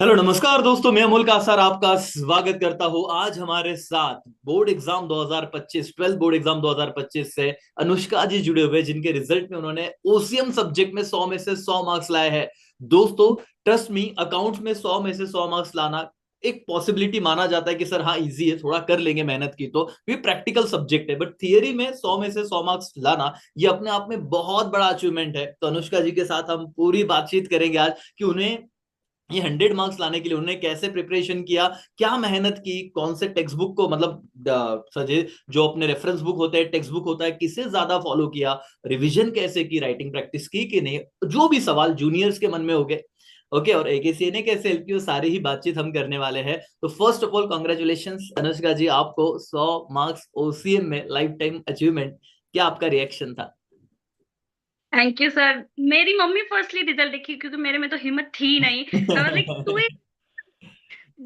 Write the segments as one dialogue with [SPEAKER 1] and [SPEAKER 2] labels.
[SPEAKER 1] Hello नमस्कार दोस्तों, मैं अमोल कासार आपका स्वागत करता हूँ। आज हमारे साथ board exam 2025 twelfth board exam 2025 से अनुष्का जी जुड़े हुए हैं, जिनके रिजल्ट में उन्होंने ओसीएम सब्जेक्ट में 100 में से 100 मार्क्स लाए हैं। दोस्तों, ट्रस्ट मी, अकाउंट्स में 100 में से 100 मार्क्स लाना एक पॉसिबिलिटी माना जाता है कि सर हाँ इजी है, थोड़ा कर लेंगे मेहनत की तो ये प्रैक्टिकल सब्जेक्ट है। बट थियरी में 100 में से 100 मार्क्स लाना ये अपने आप में बहुत बड़ा अचीवमेंट है। तो अनुष्का जी के साथ हम पूरी बातचीत करेंगे आज कि उन्हें ये 100 मार्क्स लाने के लिए उन्होंने कैसे प्रिपरेशन किया, क्या मेहनत की, कौन से टेक्स्ट बुक को मतलब सजे जो अपने रेफरेंस बुक होते हैं, टेक्स्ट बुक होता है, किसे ज्यादा फॉलो किया, रिवीजन कैसे की, राइटिंग प्रैक्टिस की कि नहीं, जो भी सवाल जूनियर्स के मन में हो गए। ओके, और एकेसीए ने कैसे हेल्प की, वो सारी ही बातचीत हम करने वाले हैं। तो first of all congratulation Anushka ji, आपको 100 मार्क्स ओसीएम में लाइफ टाइम अचीवमेंट। क्या आपका रिएक्शन था?
[SPEAKER 2] Thank you sir. मेरी मम्मी फर्स्टली रिजल्ट देखी क्योंकि मेरे में तो हिम्मत थी ही नहीं। आई वाज लाइक तू ही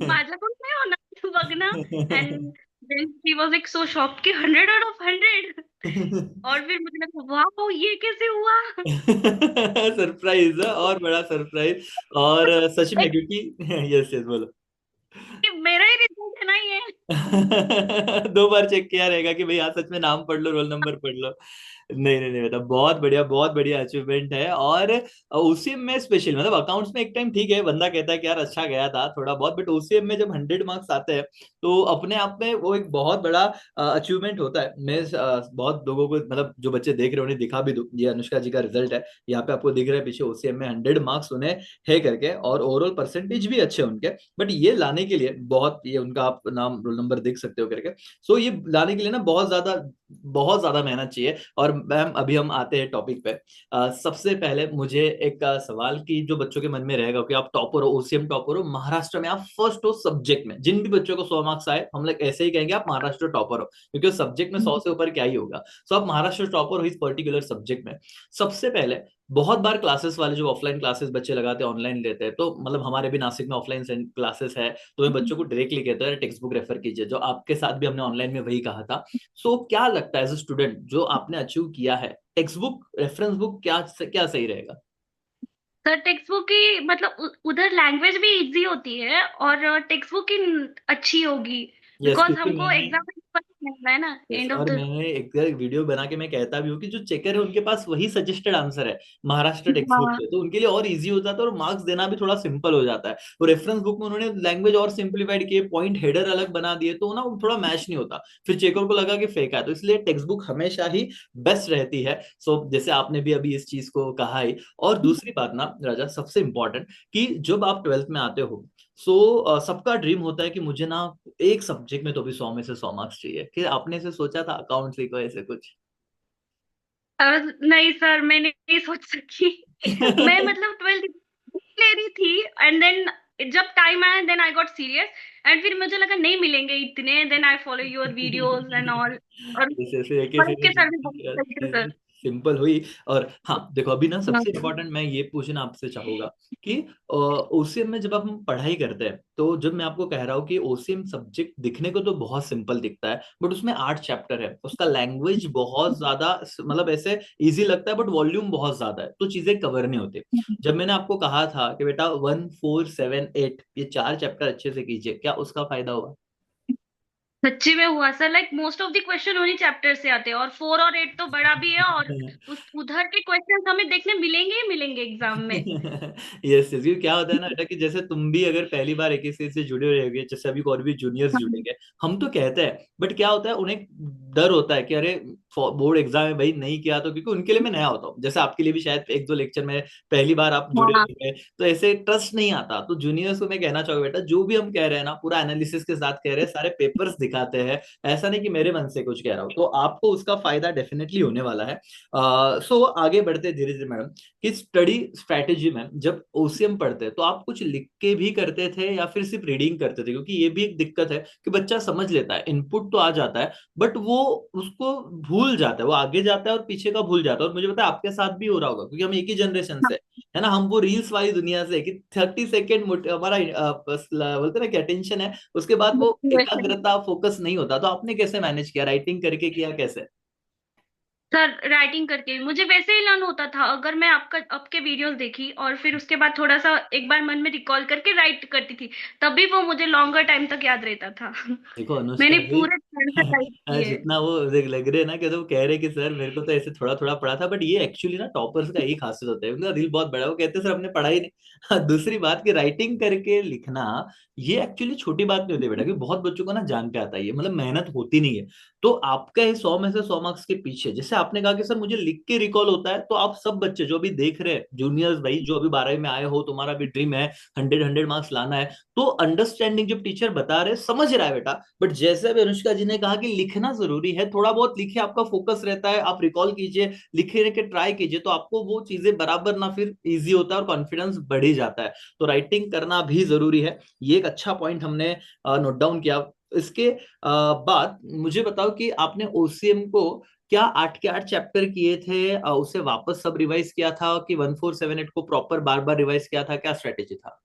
[SPEAKER 2] माझ्याकडून नाही होणार तू बघ ना। And then she was like so shocked कि 100 आउट ऑफ 100। और फिर मुझे लगा वाह ये कैसे हुआ।
[SPEAKER 1] सरप्राइज है, और बड़ा सरप्राइज। और सच में
[SPEAKER 2] लाइक
[SPEAKER 1] क्योंकि यस यस बोलो।
[SPEAKER 2] मेरा ही रिजल्ट है ना ये।
[SPEAKER 1] 2 बार चेक किया रहेगा कि भाई हाँ सच में नाम पढ़ लो, रोल नंबर पढ़ लो। नहीं नहीं नहीं, मतलब बहुत बढ़िया अचीवमेंट है। और ओसीएम में स्पेशल मतलब अकाउंट्स में एक टाइम ठीक है, बंदा कहता है कि यार अच्छा गया था थोड़ा बहुत, बट ओसीएम में जब 100 मार्क्स आते हैं तो अपने आप में वो एक बहुत बड़ा अचीवमेंट होता है। मैं बहुत लोगों को मतलब जो बच्चे देख रहे हैं उन्हें दिखा भी दूं, ये अनुष्का जी का रिजल्ट है। यहाँ पे आपको दिख रहा है पीछे ओसीएम में 100 मार्क्स उन्हें है करके, और ओवरऑल परसेंटेज भी अच्छे उनके। बट ये लाने के लिए बहुत, ये उनका आप नाम रोल नंबर देख सकते हो करके। सो ये लाने के लिए ना बहुत ज्यादा मेहनत चाहिए। और मैम अभी हम आते हैं टॉपिक पे। सबसे पहले मुझे एक सवाल की जो बच्चों के मन में रहेगा कि आप टॉपर हो, ओसीएम टॉपर हो, महाराष्ट्र में आप फर्स्ट हो सब्जेक्ट में, जिन भी बच्चों को 100 मार्क्स आए हम लोग ऐसे ही कहेंगे आप महाराष्ट्र टॉपर हो, क्योंकि सब्जेक्ट में 100 से ऊपर क्या ही होगा। सो आप महाराष्ट्र टॉपर हो इस पर्टिकुलर सब्जेक्ट में। सबसे पहले, बहुत बार क्लासेस वाले जो ऑफलाइन क्लासेस बच्चे लगाते हैं ऑनलाइन लेते हैं, तो मतलब हमारे भी नासिक में ऑफलाइन क्लासेस है, तो मैं बच्चों को डायरेक्टली कहता है टेक्स्ट बुक रेफर कीजिए, जो आपके साथ भी हमने ऑनलाइन में वही कहा था। सो क्या लगता है एज अ स्टूडेंट जो आपने अचीव किया है, टेक्स्ट बुक रेफरेंस बुक क्या क्या सही रहेगा?
[SPEAKER 2] सर टेक्स्ट बुक की मतलब उधर लैंग्वेज भी इजी होती है और टेक्स्ट बुक की अच्छी होगी।
[SPEAKER 1] यस,
[SPEAKER 2] बिकॉज
[SPEAKER 1] क्योंकि
[SPEAKER 2] हमको
[SPEAKER 1] मैंने,
[SPEAKER 2] एग्जाम में मिलना है ना
[SPEAKER 1] यस,
[SPEAKER 2] एंड ऑफ
[SPEAKER 1] और
[SPEAKER 2] द।
[SPEAKER 1] मैंने एक वीडियो बना के मैं कहता भी हूँ कि जो चेकर है उनके पास वही सजेस्टेड आंसर है महाराष्ट्र टेक्स्ट बुक
[SPEAKER 2] हाँ।
[SPEAKER 1] से, तो उनके लिए और इजी हो जाता है और मार्क्स देना भी थोड़ा सिंपल हो जाता है। तो रेफरेंस बुक में उन्होंने लैंग्वेज और सिंप्लीफाइड किए, पॉइंट हेडर अलग बना दिए, तो ना वो थोड़ा मैच नहीं होता, फिर चेकर को लगा कि फेक है। तो इसलिए टेक्स्ट बुक हमेशा ही बेस्ट रहती है। सो जैसे आपने भी अभी इस चीज को कहा ही। और दूसरी बात ना राजा, सबसे इंपॉर्टेंट, कि जब आप ट्वेल्थ में आते हो, सबका ड्रीम होता है कि मुझे ना एक सब्जेक्ट में तो भी 100 में से 100 मार्क्स चाहिए। कि आपने से सोचा था अकाउंट्स ही को ऐसे कुछ?
[SPEAKER 2] नहीं सर मैं नहीं सोच सकी। मैं मतलब 12th ले रही थी एंड देन जब टाइम आया then I got serious. And फिर मुझे लगा नहीं मिलेंगे इतने, then I follow your videos and all. और
[SPEAKER 1] जैसे ऐसे एक
[SPEAKER 2] पढ़ के सर भी बहुत सही थे सर।
[SPEAKER 1] सिंपल हुई। और हाँ देखो, अभी ना
[SPEAKER 2] हाँ।
[SPEAKER 1] सबसे इम्पोर्टेंट मैं ये पूछना आपसे चाहूंगा कि ओसीएम में जब हम पढ़ाई करते हैं, तो जब मैं आपको कह रहा हूँ कि ओसीएम सब्जेक्ट दिखने को तो बहुत सिंपल दिखता है, बट उसमें 8 चैप्टर है, उसका लैंग्वेज बहुत ज्यादा मतलब ऐसे इजी लगता है, बट वॉल्यूम बहुत ज्यादा है, तो चीजें कवर नहीं होती। जब मैंने आपको कहा था कि बेटा 1, 4, 7, 8 ये 4 चैप्टर अच्छे से कीजिए, क्या उसका फायदा हुआ?
[SPEAKER 2] सच्ची में हुआ sir. Like most of the question उन्हीं चैप्टर से आते हैं और 4 और 8 तो बड़ा भी है और उस उधर के क्वेश्चन हमें देखने मिलेंगे ही मिलेंगे एग्जाम में।
[SPEAKER 1] यस यस, क्या होता है ना बेटा कि जैसे तुम भी अगर पहली बार एक से जुड़े रहोगे, जैसे अभी और भी जूनियर्स
[SPEAKER 2] हाँ।
[SPEAKER 1] जुड़ेंगे, हम तो कहते हैं, बट क्या होता है उन्हें डर होता है कि अरे बोर्ड एग्जाम है भाई, नहीं किया तो, क्योंकि उनके लिए मैं नया होता हूँ, जैसे आपके लिए भी शायद 1-2 लेक्चर में पहली बार आप जुड़े
[SPEAKER 2] हाँ।
[SPEAKER 1] होंगे, तो ऐसे ट्रस्ट नहीं आता। तो जूनियर्स को मैं कहना चाहूंगा बेटा, जो भी हम कह रहे हैं ना पूरा एनालिसिस के साथ कह रहे हैं, सारे पेपर्स दिखाते हैं, ऐसा नहीं कि मेरे मन से कुछ कह रहा हूँ, तो आपको उसका फायदा डेफिनेटली होने वाला है। सो आगे बढ़ते धीरे धीरे मैडम, कि स्टडी स्ट्रैटेजी में जब ओसीएम पढ़ते तो आप कुछ लिख के भी करते थे या फिर सिर्फ रीडिंग करते थे? क्योंकि ये भी एक दिक्कत है कि बच्चा समझ लेता है, इनपुट तो आ जाता है, बट वो उसको भूल जाता है, वो आगे जाता है और पीछे का भूल जाता है। और मुझे पता है आपके साथ भी हो रहा होगा, क्योंकि हम एक ही जनरेशन से है ना, हम वो रील्स वाली दुनिया से कि 30 सेकेंड हमारा बोलते हैं ना कि अटेंशन है, उसके बाद वो
[SPEAKER 2] हाँ।
[SPEAKER 1] एकाग्रता फोकस नहीं होता। तो आपने कैसे मैनेज किया, राइटिंग करके किया कैसे?
[SPEAKER 2] सर राइटिंग करके मुझे वैसे ही लर्न होता था। अगर मैं आपके वीडियोस देखी और फिर उसके बाद थोड़ा सा एक बार मन में रिकॉल करके राइट करती थी, तभी वो मुझे लॉन्गर टाइम तक याद रहता था।
[SPEAKER 1] देखो अनुष्का
[SPEAKER 2] मैंने
[SPEAKER 1] अभी
[SPEAKER 2] पूरे टाइम तक राइट किए।
[SPEAKER 1] जितना वो लग रहे हैं ना कि तो कह रहे कि सर मेरे को तो ऐसे थोड़ा थोड़ा पढ़ा था, बट ये एक्चुअली ना टॉपर्स का यही खासियत होता है, उनका दिल बहुत बड़ा है। वो कहते हैं सर हमने पढ़ा ही नहीं। हाँ, दूसरी बात की राइटिंग करके लिखना ये एक्चुअली छोटी बात नहीं होती बेटा, क्योंकि बहुत बच्चों को ना जान पे आता है ये, मतलब मेहनत होती नहीं है। तो आपका 100 में से 100 मार्क्स के पीछे, जैसे आपने कहा कि सर मुझे लिख के रिकॉल होता है, तो आप सब बच्चे जो अभी देख रहे हैं जूनियर्स भाई, जो अभी 12वीं में आए हो, तुम्हारा भी ड्रीम है 100 मार्क्स लाना है, तो अंडरस्टैंडिंग जब टीचर बता रहे समझ रहा है बेटा। बट जैसे अभी अनुष्का जी ने कहा कि लिखना जरूरी है, थोड़ा बहुत लिखिए, आपका फोकस रहता है, आप रिकॉल कीजिए, लिखने के ट्राई कीजिए, तो आपको वो चीजें बराबर ना फिर इजी होता है और कॉन्फिडेंस बढ़ ही जाता है। तो राइटिंग करना भी जरूरी है, ये एक अच्छा पॉइंट हमने नोट डाउन किया। इसके बाद मुझे बताओ कि आपने ओसीएम को क्या 8 के 8 चैप्टर किए थे, उसे वापस सब रिवाइज किया था कि 1478 को प्रॉपर बार बार रिवाइज किया था, क्या स्ट्रेटेजी था?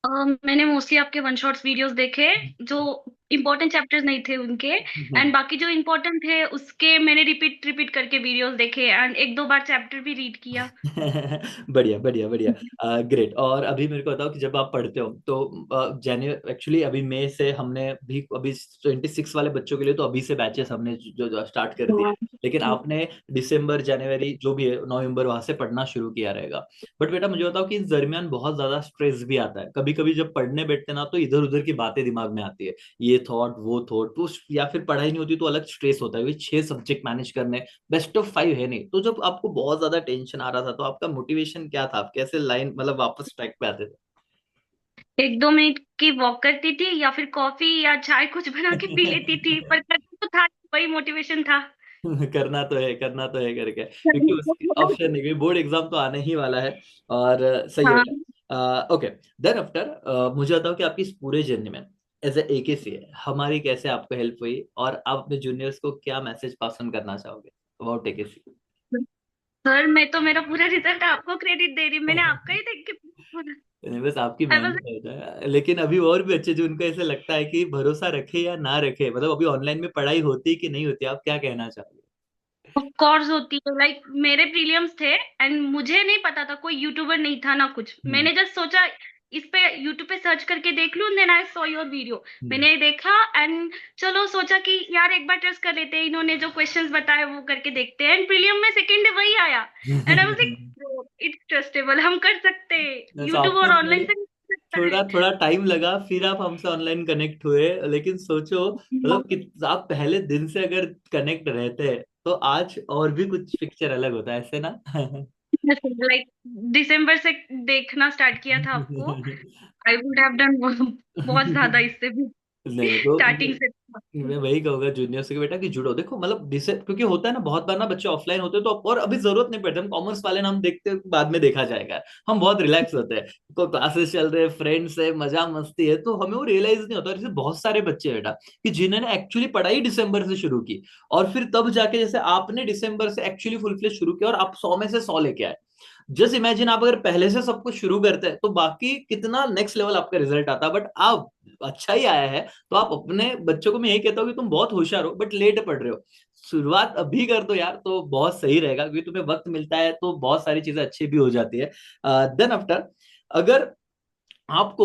[SPEAKER 2] मैंने मोस्टली आपके वन शॉट्स वीडियोस देखे, जो इम्पोर्टेंट चैप्टर्स नहीं थे उनके, एंड बाकी जो इम्पोर्टेंट थे उसके मैंने रिपीट रिपीट करके वीडियोस देखे, एंड एक दो बार चैप्टर भी रीड किया।
[SPEAKER 1] बढ़िया बढ़िया बढ़िया। ग्रेट। और अभी मेरे को बताओ कि जब आप पढ़ते हो तो जनवरी, एक्चुअली अभी मई से हमने भी अभी 26 वाले बच्चों के लिए तो अभी से बैचेस हमने जो स्टार्ट कर दिए, लेकिन आपने दिसंबर जनवरी जो भी है नवंबर वहां से पढ़ना शुरू किया रहेगा। बट बेटा मुझे बताओ कि इस दरमियान बहुत ज्यादा स्ट्रेस भी आता है, कभी कभी जब पढ़ने बैठते ना तो इधर उधर की बातें दिमाग में आती है, ये थॉट वो थॉट, तो या फिर पढ़ाई नहीं होती तो अलग स्ट्रेस होता है, क्योंकि 6 सब्जेक्ट मैनेज करने, बेस्ट ऑफ 5 है नहीं। तो जब आपको बहुत ज्यादा टेंशन आ रहा था तो आपका मोटिवेशन क्या था, आप कैसे लाइन मतलब वापस ट्रैक पे आते
[SPEAKER 2] एक दो मिनट की वॉक करती थी, या फिर कॉफी या चाय कुछ बना के पी लेती थी, पर करती तो था, वही मोटिवेशन था।
[SPEAKER 1] थे? करना तो है, करना तो है करके, क्योंकि उसके ऑप्शन नहीं, क्योंकि बोर्ड एग्जाम तो आने ही वाला है। और सही है
[SPEAKER 2] हाँ।
[SPEAKER 1] बेटा। ओके, देन आफ्टर मुझे बताओ कि आपकी इस पूरे जर्नी में एज ए एकेसी है हमारी कैसे आपको हेल्प हुई, और आप अपने जूनियर्स को क्या मैसेज पास ऑन करना चाहोगे अबाउट एकेसी?
[SPEAKER 2] सर मैं तो मेरा पूरा रिजल्ट आपको क्रेडिट दे रही हूँ, मैंने आपका ही देख के बोला।
[SPEAKER 1] नहीं, बस आपकी
[SPEAKER 2] आई वाज
[SPEAKER 1] मेहनत होता है, लेकिन अभी और भी अच्छे जो उनको ऐसे लगता है कि भरोसा रखे या ना रखे, मतलब अभी ऑनलाइन में पढ़ाई होती कि नहीं होती, आप क्या कहना चाहोगे?
[SPEAKER 2] ऑफ कोर्स होती है। लाइक मेरे प्रीलिम्स थे, एंड मुझे नहीं पता था, कोई यूट्यूबर नहीं था ना कुछ,
[SPEAKER 1] हम्म।
[SPEAKER 2] मैंने जस्ट सोचा इस पे यूट्यूब पे सर्च करके देख लूं, then I saw your video.
[SPEAKER 1] Hmm.
[SPEAKER 2] मैंने देखा, एंड चलो सोचा कि यार एक बार ट्रस्ट कर लेते हैं, इन्होंने जो क्वेश्चंस बताए वो करके देखते हैं, एंड प्रीलियम में सेकंड डे वही आया, and I was like it's trustable, हम कर सकते हैं,
[SPEAKER 1] तो
[SPEAKER 2] यूट्यूब
[SPEAKER 1] आपको
[SPEAKER 2] और ऑनलाइन से कर सकता
[SPEAKER 1] थोड़ा थोड़ा टाइम लगा, फिर आप हमसे ऑनलाइन कनेक्ट हुए, लेकिन सोचो मतलब कि आप पहले दिन से अगर कनेक्ट रहते तो आज और भी कुछ पिक्चर अलग होता है, ऐसे ना?
[SPEAKER 2] है। लाइक दिसंबर से देखना स्टार्ट किया था आपको, आई वुड हैव डन बहुत ज्यादा इससे भी,
[SPEAKER 1] नहीं नहीं, तो
[SPEAKER 2] स्टार्टिंग से।
[SPEAKER 1] मैं वही कहूंगा जूनियर से कि बेटा कि जुड़ो, देखो मतलब जिसे, क्योंकि होता है ना बहुत बार ना बच्चे ऑफलाइन होते हैं तो, और अभी जरूरत नहीं पड़ती, हम कॉमर्स वाले ना हम देखते हैं बाद में देखा जाएगा, हम बहुत रिलैक्स होते हैं, कोई क्लासेस चल रहे हैं, फ्रेंड्स है, मजा मस्ती है, तो हमें वो रियलाइज नहीं होता। और जैसे बहुत सारे बच्चे हैं बेटा कि जिन्होंने एक्चुअली पढ़ाई दिसंबर से शुरू की, और फिर तब जाके जैसे आपने दिसंबर से एक्चुअली फुल फ्लेज शुरू किया और आप 100 में से 100 लेके आए। जस्ट इमेजिन आप अगर पहले से सब कुछ शुरू करते हैं तो बाकी कितना नेक्स्ट लेवल आपका रिजल्ट आता, बट आप अच्छा ही आया है। तो आप अपने बच्चों को मैं यही कहता हूँ कि तुम बहुत होशियार हो बट लेट पढ़ रहे हो, शुरुआत अभी कर दो यार तो बहुत सही रहेगा, क्योंकि तुम्हें वक्त मिलता है तो बहुत सारी चीजें अच्छी भी हो जाती है। देन आफ्टर, अगर आपको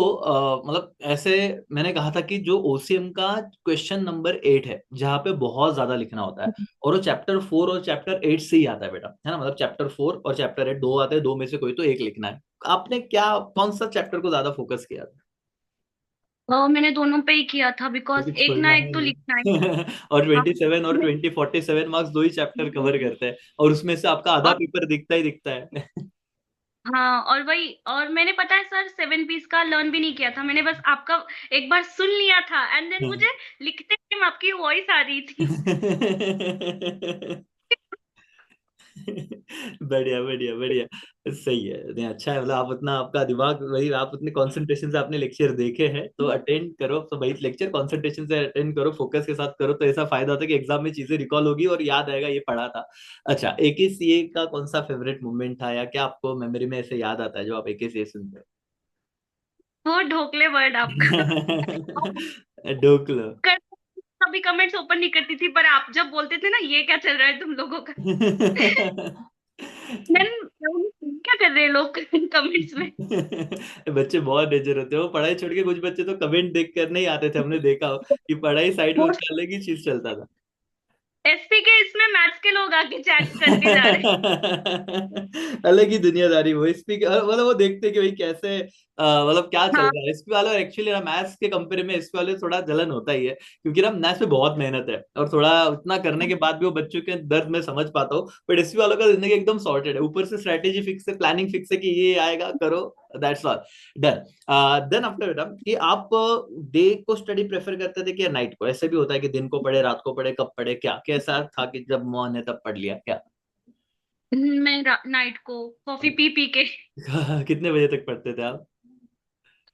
[SPEAKER 1] मतलब ऐसे, मैंने कहा था कि जो ओसीएम का क्वेश्चन नंबर 8 है जहाँ पे बहुत ज्यादा लिखना होता है, और वो चैप्टर 4 और चैप्टर 8 से ही आता है बेटा, है ना, मतलब चैप्टर 4 और चैप्टर 8 दो आते हैं, दो में से कोई तो एक लिखना है। आपने क्या कौन सा चैप्टर को ज्यादा फोकस किया था?
[SPEAKER 2] मैंने दोनों पे ही किया था, बिकॉज
[SPEAKER 1] क्योंकि
[SPEAKER 2] एक
[SPEAKER 1] छोड़ना
[SPEAKER 2] ना
[SPEAKER 1] है
[SPEAKER 2] एक तो लिखना है।
[SPEAKER 1] नहीं। और
[SPEAKER 2] हाँ।
[SPEAKER 1] 27 और 47 मार्क्स दो ही चैप्टर कवर करते हैं, और उसमें से आपका आधा
[SPEAKER 2] और
[SPEAKER 1] पेपर दिखता ही दिखता है।
[SPEAKER 2] हाँ, और वही, और मैंने पता है सर 7 पीस का लर्न भी नहीं किया था, मैंने बस आपका एक बार सुन लिया था, एंड देन मुझे लिखते टाइम आपकी वॉइस आ रही थी।
[SPEAKER 1] बढ़िया बढ़िया बढ़िया। सही है, नहीं अच्छा है, मतलब आप उतना आपका दिमाग वही, आप उतने कंसंट्रेशन से आपने लेक्चर देखे हैं तो अटेंड करो, तो वही लेक्चर कंसंट्रेशन से अटेंड करो, फोकस के साथ करो, तो ऐसा फायदा होता है कि एग्जाम में चीजें रिकॉल होगी और याद आएगा ये पढ़ा था। अच्छा, एकेसीए का कौन सा फेवरेट मोमेंट था, या क्या आपको मेमोरी में ऐसे याद आता है जो आप एकेसीए सुनते
[SPEAKER 2] वो ढोकले वर्ड आपका।
[SPEAKER 1] हो? ढोकलो।
[SPEAKER 2] कभी कमेंट्स ओपन नहीं करती थी, पर आप जब बोलते थे ना ये क्या चल रहा है तुम लोगों का, मैं क्या कर रहे हैं लोग कमेंट्स में।
[SPEAKER 1] बच्चे बहुत डेंजर होते हैं, वो पढ़ाई छोड़ के कुछ बच्चे तो कमेंट देख कर नहीं आते थे, हमने देखा हो कि पढ़ाई साइड में उनका अलग ही चीज चलता था।
[SPEAKER 2] एसपी के इसमें मैथ्स के लोग आके चैट करके जा रहे
[SPEAKER 1] अलग ही दुनियादारी वो इसपी मतलब वो देखते कि भाई कैसे मतलब क्या
[SPEAKER 2] हैं।
[SPEAKER 1] चल
[SPEAKER 2] हाँ।
[SPEAKER 1] रहा है इसपी वाला। एक्चुअली ना मैथ्स के कंपेयर में इसपी वाले थोड़ा जलन होता ही है, क्योंकि ना मैथ्स में बहुत मेहनत है और थोड़ा उतना करने के बाद भी वो बच्चों के दर्द में समझ पाता हूँ। बट इसपी वालों का जिंदगी एकदम सॉर्टेड है, ऊपर से स्ट्रेटेजी फिक्स है, प्लानिंग फिक्स है कि ये आएगा करो, that's all done. Then after बेटा कि आप डे को स्टडी प्रेफर करते थे कि नाइट को? ऐसे भी होता है कि दिन को पढ़े, रात को पढ़े, कब पढ़े, क्या कैसा था कि जब मन है तब पढ़ लिया क्या?
[SPEAKER 2] मैं नाइट को कॉफी पी पी के,
[SPEAKER 1] कितने बजे तक पढ़ते थे आप?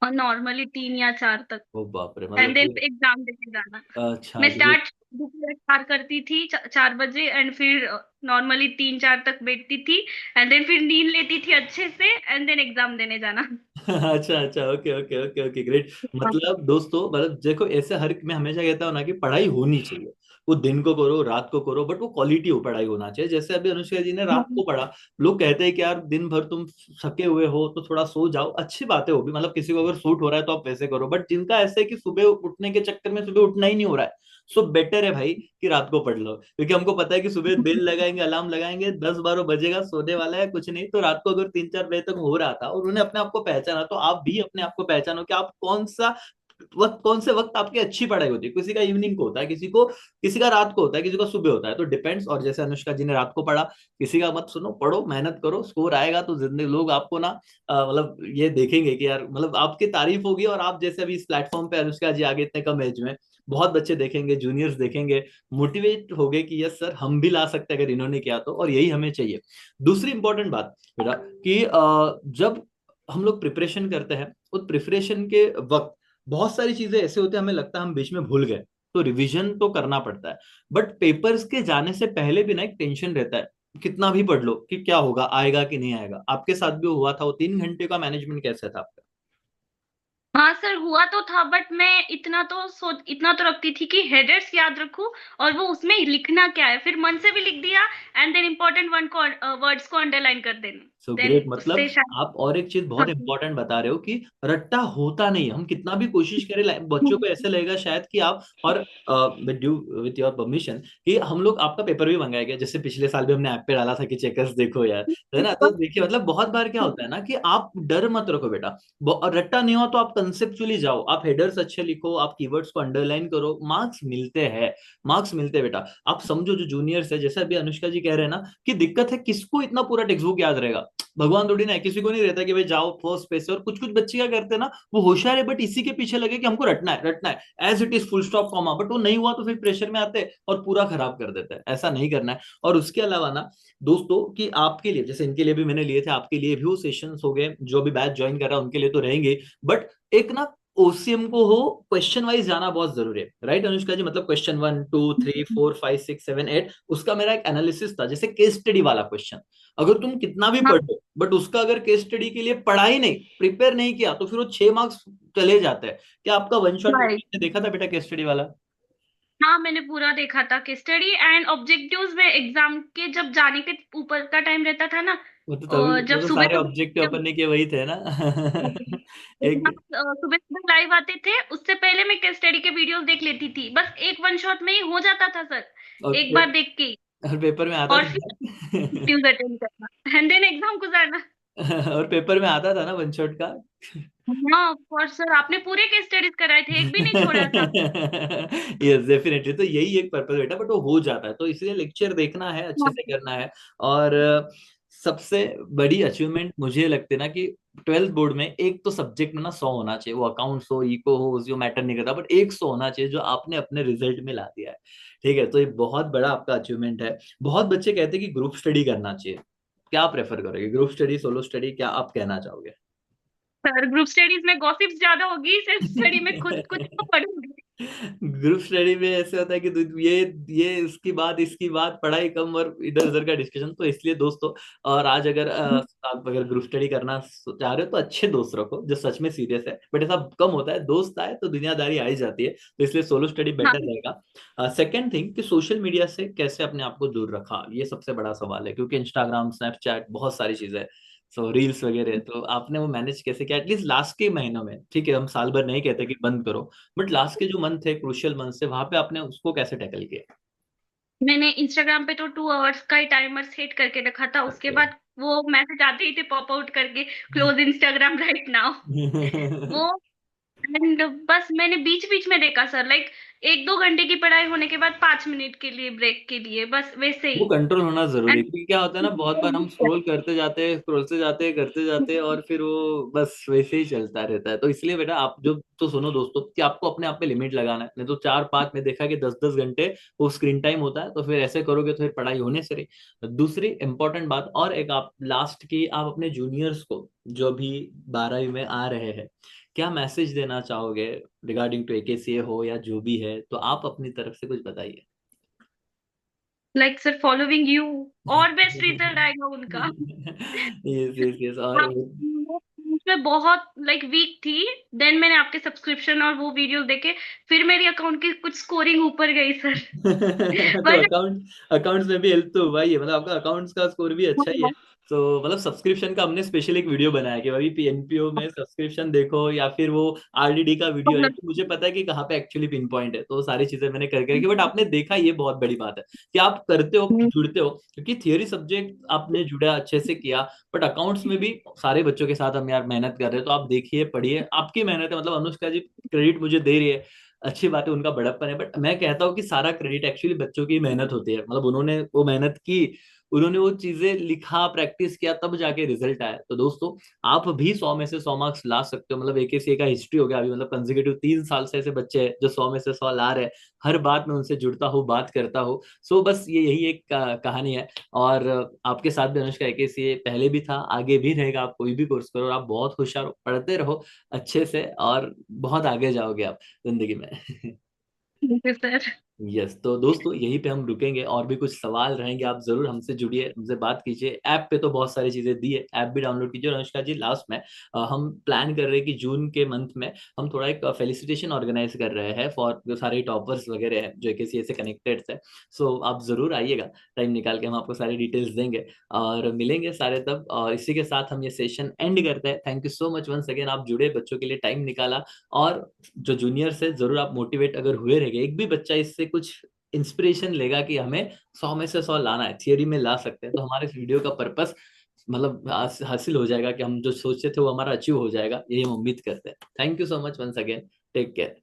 [SPEAKER 2] और नॉर्मली 3 या 4 तक,
[SPEAKER 1] ओ बाप रे,
[SPEAKER 2] एंड
[SPEAKER 1] मतलब
[SPEAKER 2] देन
[SPEAKER 1] कि
[SPEAKER 2] एग्जाम देने जाना।
[SPEAKER 1] अच्छा
[SPEAKER 2] मैं
[SPEAKER 1] ग्रेट।
[SPEAKER 2] स्टार्ट दोपहर 4 करती थी, 4 बजे, एंड फिर नॉर्मली 3 4 तक बैठती थी, एंड देन फिर नींद लेती थी अच्छे से, एंड देन एग्जाम देने जाना।
[SPEAKER 1] अच्छा अच्छा, okay okay okay okay great. मतलब दोस्तों, मतलब देखो ऐसे हर मैं हमेशा कहता हूँ ना कि पढ़ाई होनी चाहिए, वो दिन को करो रात को करो, बट वो क्वालिटी हो पढ़ाई होना चाहिए। जैसे अभी अनुष्का जी ने रात को पढ़ा, लोग कहते हैं कि यार दिन भर तुम थके हुए हो तो थोड़ा सो जाओ, अच्छी बात है वो भी, मतलब किसी को अगर सूट हो रहा है तो आप वैसे करो। बट जिनका ऐसे है कि सुबह उठने के चक्कर में सुबह उठना ही नहीं हो रहा है, सो बेटर है भाई कि रात को पढ़ लो, क्योंकि हमको पता है कि सुबह बेल लगाएंगे, अलार्म लगाएंगे, 10 12 बजेगा, सोने वाला है कुछ नहीं। तो रात को अगर 3 4 बजे तक हो रहा था और उन्होंने अपने आप को पहचाना, तो आप भी अपने आप को पहचानो कि आप कौन सा वक्त, कौन से वक्त आपकी अच्छी पढ़ाई होती है। किसी का इवनिंग को होता है, किसी का रात को होता है, किसी का सुबह होता है, तो डिपेंड्स। और जैसे अनुष्का जी ने रात को पढ़ा, किसी का मत सुनो, पढ़ो, मेहनत करो, स्कोर आएगा तो जिंदगी लोग आपको ना मतलब ये देखेंगे कि यार मतलब आपकी तारीफ होगी। और आप जैसे अभी इस प्लेटफॉर्म पे अनुष्का जी आगे इतने कम एज में, बहुत बच्चे देखेंगे, जूनियर्स देखेंगे, मोटिवेट हो गए कि यस सर हम भी ला सकते हैं अगर इन्होंने किया तो, और यही हमें चाहिए। दूसरी इंपॉर्टेंट बात बेटा कि जब हम लोग प्रिपरेशन करते हैं, उस प्रिपरेशन के वक्त बहुत सारी चीजें ऐसे होते हैं हमें लगता है हम बीच में भूल गए, तो रिवीजन तो करना पड़ता है। बट पेपर्स के जाने से पहले भी ना एक टेंशन रहता है, कितना भी पढ़ लो कि क्या होगा, आएगा कि नहीं आएगा। आपके साथ भी हुआ था वो 3 घंटे का मैनेजमेंट कैसे था आपका?
[SPEAKER 2] हाँ सर, हुआ तो था, बट मैं इतना तो रखती थी कि हेडर्स याद रखूं, और वो उसमें लिखना क्या है, फिर मन से भी लिख दिया, एंड देन इम्पोर्टेंट वर्ड्स को अंडरलाइन कर देने,
[SPEAKER 1] सो
[SPEAKER 2] देन
[SPEAKER 1] ग्रेट। मतलब
[SPEAKER 2] उससे शायद।
[SPEAKER 1] आप और एक चीज बहुत
[SPEAKER 2] हाँ।
[SPEAKER 1] इंपॉर्टेंट बता रहे हो कि रट्टा होता नहीं है। हम कितना भी कोशिश करें, बच्चों को ऐसे लगेगा शायद कि आप, और विद योर परमिशन, कि हम लोग आपका पेपर भी मंगाया गया, जैसे पिछले साल भी हमने ऐप पे डाला था कि चेकर्स देखो यार, है ना? तो देखिए मतलब बहुत बार क्या होता है ना कि आप डर मत रखो बेटा, और रट्टा नहीं हो तो आप कंसेप्चुअली जाओ, आप हेडर्स अच्छे लिखो, आप कीवर्ड्स को अंडरलाइन करो, मार्क्स मिलते हैं, मार्क्स मिलते हैं बेटा। आप समझो जो जूनियर्स है, जैसे अभी अनुष्का जी कह रहे हैं ना कि दिक्कत है, किसको इतना पूरा टेक्स्ट बुक याद रहेगा? भगवान थोड़ी ना है, किसी को नहीं रहता कि भाई जाओ फर्स्ट पेज से। और कुछ कुछ बच्चे क्या करते हैं ना, वो होशियार है बट इसी के पीछे लगे कि हमको रटना है, रटना है as it is, full stop comma, but वो नहीं हुआ तो फिर प्रेशर में आते हैं और पूरा खराब कर देते हैं। ऐसा नहीं करना है। और उसके अलावा ना दोस्तों कि आपके लिए, जैसे इनके लिए भी मैंने लिए थे, आपके लिए भी वो सेशंस हो गए, जो भी बैच ज्वाइन कर रहा है उनके लिए तो रहेंगे। बट एक ना ओसीएम को हो क्वेश्चन वाइज जाना बहुत जरूरी है, राइट अनुष्का जी? मतलब क्वेश्चन 1 2 3 4 5 6 7 8, उसका मेरा एक एनालिसिस था, जैसे केस स्टडी वाला क्वेश्चन। अगर तुम कितना भी
[SPEAKER 2] हाँ।
[SPEAKER 1] पढ़ लो बट उसका अगर केस स्टडी के लिए पढ़ा ही नहीं, प्रिपेयर नहीं किया, तो फिर वो 6 मार्क्स चले जाते हैं। क्या आपका वन शॉट
[SPEAKER 2] राइट।
[SPEAKER 1] देखा था बेटा केस स्टडी वाला?
[SPEAKER 2] हाँ, मैंने पूरा देखा था कि स्टडी एंड ऑब्जेक्टिव्स में, एग्जाम के जब जाने के ऊपर का टाइम रहता था ना,
[SPEAKER 1] वो तो तभी
[SPEAKER 2] और जब
[SPEAKER 1] वो तो
[SPEAKER 2] सुबह
[SPEAKER 1] सारे
[SPEAKER 2] सुबह
[SPEAKER 1] ऑब्जेक्टिव
[SPEAKER 2] जब
[SPEAKER 1] अपन ने किए वही थे ना। एक
[SPEAKER 2] एग्जाम सुबह सुबह लाइव आते थे, उससे पहले मैं केस स्टडी के वीडियोस देख लेती थी, बस एक वन शॉट में ही हो जाता था सर,
[SPEAKER 1] और,
[SPEAKER 2] एक बार देख के ही।
[SPEAKER 1] और पेपर में आता
[SPEAKER 2] और
[SPEAKER 1] था
[SPEAKER 2] फिर
[SPEAKER 1] ना।
[SPEAKER 2] न्यूज अटेंड करना, एंड देन एग्जाम को जाना।
[SPEAKER 1] और पेपर में आता था ना वन शॉट का।
[SPEAKER 2] हाँ ऑफ कोर्स सर, आपने पूरे केस स्टडीज कराए थे, एक भी नहीं छोड़ा था।
[SPEAKER 1] यस डेफिनेटली, तो यही एक पर्पस बेटा, बट वो हो जाता है, तो इसलिए लेक्चर देखना है, अच्छे
[SPEAKER 2] हाँ।
[SPEAKER 1] से करना है। और सबसे बड़ी अचीवमेंट मुझे लगती है ना कि 12th बोर्ड में एक तो सब्जेक्ट में ना 100 होना चाहिए, वो अकाउंट्स हो, इको हो, जो मैटर नहीं करता, बट एक 100 होना चाहिए जो आपने अपने रिजल्ट में ला दिया है। ठीक है, तो ये बहुत बड़ा आपका अचीवमेंट है। बहुत बच्चे कहते हैं कि ग्रुप स्टडी करना चाहिए, क्या प्रेफर करोगे, ग्रुप स्टडी, सोलो स्टडी, क्या आप कहना चाहोगे?
[SPEAKER 2] सर ग्रुप स्टडीज में गॉसिप्स ज्यादा होगी, सेल्फ स्टडी में खुद कुछ तो पढ़ोगे।
[SPEAKER 1] ग्रुप स्टडी में ऐसे होता है कि ये इसकी बात पढ़ाई कम और इधर उधर का डिस्कशन, तो इसलिए दोस्तों, और आज अगर आप अगर ग्रुप स्टडी करना चाह रहे हो तो अच्छे दोस्त रखो जो सच में सीरियस है, बट ऐसा कम होता है, दोस्त आए तो दुनियादारी आ ही जाती है, तो इसलिए सोलो स्टडी
[SPEAKER 2] हाँ।
[SPEAKER 1] बेटर रहेगा। सेकेंड थिंग कि सोशल मीडिया से कैसे अपने आप को दूर रखा, ये सबसे बड़ा सवाल है, क्योंकि इंस्टाग्राम, स्नैपचैट, बहुत सारी चीजें, सो रील्स वगैरह, तो आपने वो मैनेज कैसे किया एटलीस्ट लास्ट के महीनों में? ठीक है, हम साल भर नहीं कहते कि बंद करो, बट लास्ट के जो मंथ थे, क्रूशियल मंथ थे, वहां पे आपने उसको कैसे टैकल किया?
[SPEAKER 2] मैंने इंस्टाग्राम पे तो 2 आवर्स का ही टाइमर सेट करके रखा था, उसके
[SPEAKER 1] ओके।
[SPEAKER 2] बाद वो मैसेज आते ही थे पॉप आउट करके, क्लोज इंस्टाग्राम राइट नाउ। वो एंड बस मैंने बीच बीच में देखा सर, लाइक 1-2 घंटे की पढ़ाई होने के बाद 5 मिनट के लिए ब्रेक के लिए, बस वैसे
[SPEAKER 1] वो
[SPEAKER 2] ही।
[SPEAKER 1] कंट्रोल होना जरूरी है,
[SPEAKER 2] एंड
[SPEAKER 1] क्योंकि क्या होता है ना, बहुत बार हम स्क्रॉल करते जाते हैं, स्क्रॉलते जाते हैं, करते जाते हैं, और फिर वो बस वैसे ही चलता रहता है। तो इसलिए बेटा आप जो तो सुनो दोस्तों, कि आपको अपने आप पे लिमिट लगाना है, नहीं तो 4-5 में देखा कि 10-10 घंटे वो स्क्रीन टाइम होता है, तो फिर ऐसे करोगे तो फिर पढ़ाई होने से रही। दूसरी इंपॉर्टेंट बात और एक, आप लास्ट की, आप अपने जूनियर्स को जो भी 12वीं में आ रहे हैं, क्या मैसेज देना चाहोगे रिगार्डिंग टू AKCA हो या जो भी है, तो आप अपनी तरफ से कुछ बताइए।
[SPEAKER 2] लाइक सर फॉलोइंग यू, और बेस्ट रिजल्ट आएगा उनका।
[SPEAKER 1] Yes yes yes. और
[SPEAKER 2] आप उसमें बहुत लाइक वीक थी, देन मैंने आपके सब्सक्रिप्शन और वो वीडियो देखे, फिर मेरी अकाउंट की कुछ स्कोरिंग ऊपर गई सर।
[SPEAKER 1] तो
[SPEAKER 2] वरना
[SPEAKER 1] अकाउंट्स में भी हेल्प तो हुआ ही है, मतलब आपका अकाउंट्स का स्कोर भी अच्छा ही है। तो मतलब सब्सक्रिप्शन का हमने स्पेशल एक वीडियो बनाया कि भाई PNPO में सब्सक्रिप्शन देखो, या फिर वो RDD का वीडियो है, तो मुझे पता है कि कहाँ पे एक्चुअली पिन पॉइंट है, तो वो सारी चीजें मैंने करके रखी, बट आपने देखा, ये बहुत बड़ी बात है कि आप करते हो, जुड़ते हो, क्योंकि थियोरी सब्जेक्ट आपने जुड़ा अच्छे से किया, बट अकाउंट्स में भी सारे बच्चों के साथ हम यार मेहनत कर रहे हैं, तो आप देखिए, पढ़िए, आपकी मेहनत है, मतलब अनुष्का जी क्रेडिट मुझे दे रही है, अच्छी बात है, उनका बड़प्पन है, बट मैं कहता हूँ कि सारा क्रेडिट एक्चुअली बच्चों की मेहनत होती है, मतलब उन्होंने वो मेहनत की, उन्होंने वो चीजें लिखा, प्रैक्टिस किया, तब जाके रिजल्ट आया। तो दोस्तों, आप भी 100 में से 100 मार्क्स ला सकते हो, मतलब AKCA का हिस्ट्री हो गया अभी, मतलब कंसेक्यूटिव 3 साल से ऐसे बच्चे हैं जो 100 में से 100 ला रहे हैं, हर बात में उनसे जुड़ता हूँ, बात करता हूँ। सो बस ये यही एक कहानी है। और आपके साथ भी अनुष्का AKCA पहले भी था, आगे भी रहेगा, आप कोई भी कोर्स करो, और आप बहुत होशियार हो, पढ़ते रहो अच्छे से, और बहुत आगे जाओगे आप जिंदगी में।
[SPEAKER 2] सर।
[SPEAKER 1] यस, तो दोस्तों यहीं पे हम रुकेंगे, और भी कुछ सवाल रहेंगे आप जरूर हमसे जुड़िए, हमसे बात कीजिए। ऐप पे तो बहुत सारी चीजें दी है, ऐप भी डाउनलोड कीजिए। और अनुष्का जी, लास्ट में हम प्लान कर रहे हैं कि जून के मंथ में हम थोड़ा एक फेलिसिटेशन ऑर्गेनाइज कर रहे हैं फॉर जो सारे टॉपर्स वगैरह हैं जो AKCA से कनेक्टेड है। सो आप जरूर आइएगा, टाइम निकाल के हम आपको सारी डिटेल्स देंगे और मिलेंगे सारे तब। और इसी के साथ हम ये सेशन एंड करते हैं। Thank you so much once again, आप जुड़े, बच्चों के लिए टाइम निकाला, और जो जूनियर्स है जरूर आप मोटिवेट अगर हुए रहेंगे, एक भी बच्चा इससे कुछ इंस्पिरेशन लेगा कि हमें 100 में से 100 लाना है, थियरी में ला सकते हैं, तो हमारे इस वीडियो का पर्पस मतलब हासिल हो जाएगा, कि हम जो सोचे थे वो हमारा अचीव हो जाएगा, यही हम उम्मीद करते हैं। Thank you so much once again, take care.